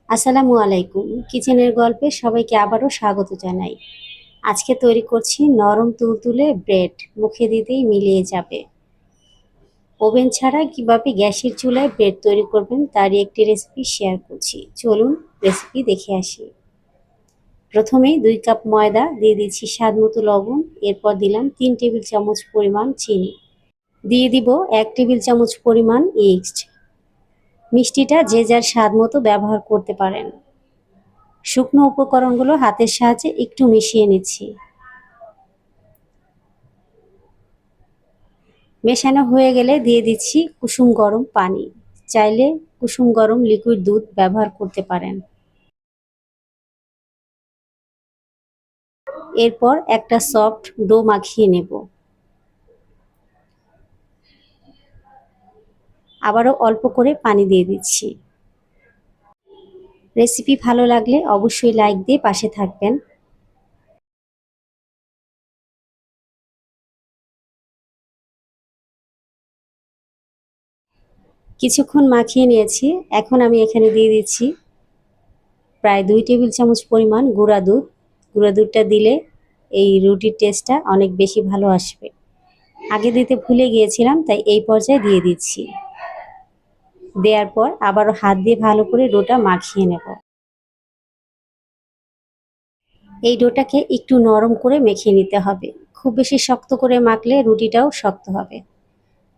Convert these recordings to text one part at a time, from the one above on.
আসসালামু আলাইকুম। কিচেনের গল্পে সবাইকে আবারও স্বাগত জানাই। আজকে তৈরি করছি নরম তুলতুলে ব্রেড, মুখে দিতেই মিলিয়ে যাবে। ওভেন ছাড়া কিভাবে গ্যাসের চুলায় ব্রেড তৈরি করবেন তারই একটি রেসিপি শেয়ার করছি। চলুন রেসিপি দেখে আসি। প্রথমেই 2 কাপ ময়দা দিয়ে দিচ্ছি স্বাদ মতো লবণ, এরপর দিলাম 3 টেবিল চামচ পরিমাণ চিনি। দিয়ে দিব 1 টেবিল চামচ পরিমাণ ইস্ট। মিষ্টিটা যে যার স্বাদ মতো ব্যবহার করতে পারেন। শুকনো উপকরণগুলো হাতের সাহায্যে একটু মিশিয়ে নিচ্ছি। মেশানো হয়ে গেলে দিয়ে দিচ্ছি কুসুম গরম পানি। চাইলে কুসুম গরম লিকুইড দুধ ব্যবহার করতে পারেন। এরপর একটা সফট ডো মাখিয়ে নেব। আবারও অল্প করে পানি দিয়ে দিচ্ছি। রেসিপি ভালো লাগলে অবশ্যই লাইক দিয়ে পাশে থাকবেন। কিছুক্ষণ মাখিয়ে নিয়েছি। এখন আমি এখানে দিয়ে দিচ্ছি প্রায় 2 টেবিল চামচ পরিমাণ গুঁড়া দুধ। গুঁড়া দুধটা দিলে এই রুটির টেস্টটা অনেক বেশি ভালো আসবে। আগে দিতে ভুলে গিয়েছিলাম, তাই এই পর্যায়ে দিয়ে দিচ্ছি। দেওয়ার পর আবারও হাত দিয়ে ভালো করে ডোটা মাখিয়ে নেব। এই ডোটাকে একটু নরম করে মেখে নিতে হবে। খুব বেশি শক্ত করে মাখলে রুটিটাও শক্ত হবে।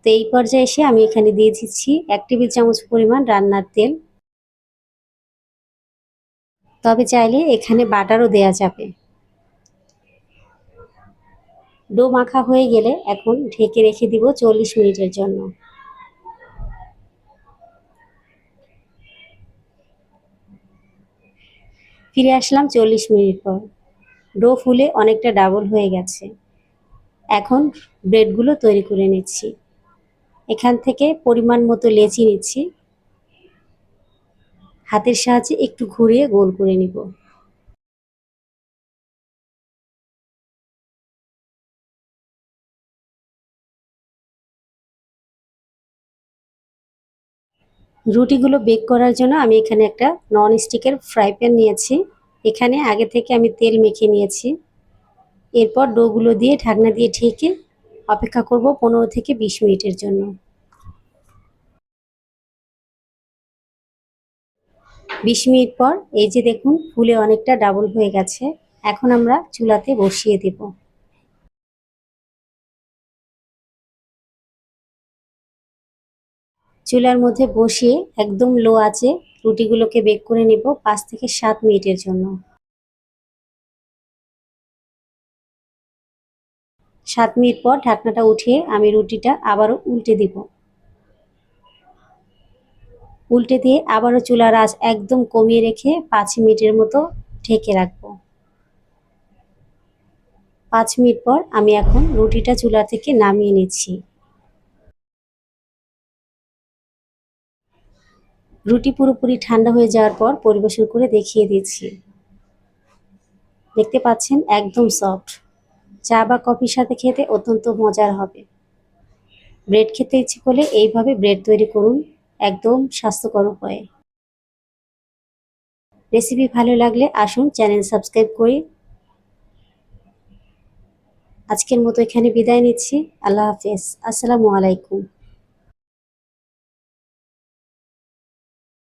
তো এই পর্যায়ে এসে আমি এখানে দিয়ে দিচ্ছি 1 টেবিল চামচ পরিমাণ রান্নার তেল। তবে চাইলে এখানে বাটারও দেয়া যাবে। ডো মাখা হয়ে গেলে এখন ঢেকে রেখে দিব 40 মিনিটের জন্য। ফিরে আসলাম 40 মিনিট পর। ডো ফুলে অনেকটা ডাবল হয়ে গেছে। এখন ব্রেডগুলো তৈরি করে নিচ্ছি। এখান থেকে পরিমাণ মতো লেচি নিচ্ছি। হাতের সাহায্যে একটু ঘুরিয়ে গোল করে নিব। রুটিগুলো বেক করার জন্য আমি এখানে একটা নন স্টিকের ফ্রাই প্যান নিয়েছি। এখানে আগে থেকে আমি তেল মেখে নিয়েছি। এরপর ডোগুলো দিয়ে ঢাকনা দিয়ে ঢেকে অপেক্ষা করব 15 থেকে 20 মিনিটের জন্য। 20 মিনিট পর এই যে দেখুন ফুলে অনেকটা ডাবল হয়ে গেছে। এখন আমরা চুলাতে বসিয়ে দেব। চুলার মধ্যে বসিয়ে একদম লো আঁচে রুটিগুলোকে বেক করে নেব 5 থেকে 7 মিনিটের জন্য। 7 মিনিট পর ঢাকনাটা উঠিয়ে আমি রুটিটা আবারও উল্টে দিব। উল্টে দিয়ে আবারও চুলার আঁচ একদম কমিয়ে রেখে 5 মিনিটের মতো ঢেকে রাখবো। 5 মিনিট পর আমি এখন রুটিটা চুলা থেকে নামিয়ে নিচ্ছি। রুটি পুরোপুরি ঠান্ডা হয়ে যাওয়ার পর পরিবেশন করে দেখিয়ে দিচ্ছি। দেখতে পাচ্ছেন একদম সফট। চা বা কফির সাথে খেতে অত্যন্ত মজার হবে। ব্রেড খেতে ইচ্ছে করলে এইভাবে ব্রেড তৈরি করুন, একদম স্বাস্থ্যকর উপায়ে। রেসিপি ভালো লাগলে আসুন চ্যানেল সাবস্ক্রাইব করি। আজকের মতো এখানে বিদায় নিচ্ছি। আল্লাহ হাফেজ। আসসালামু আলাইকুম।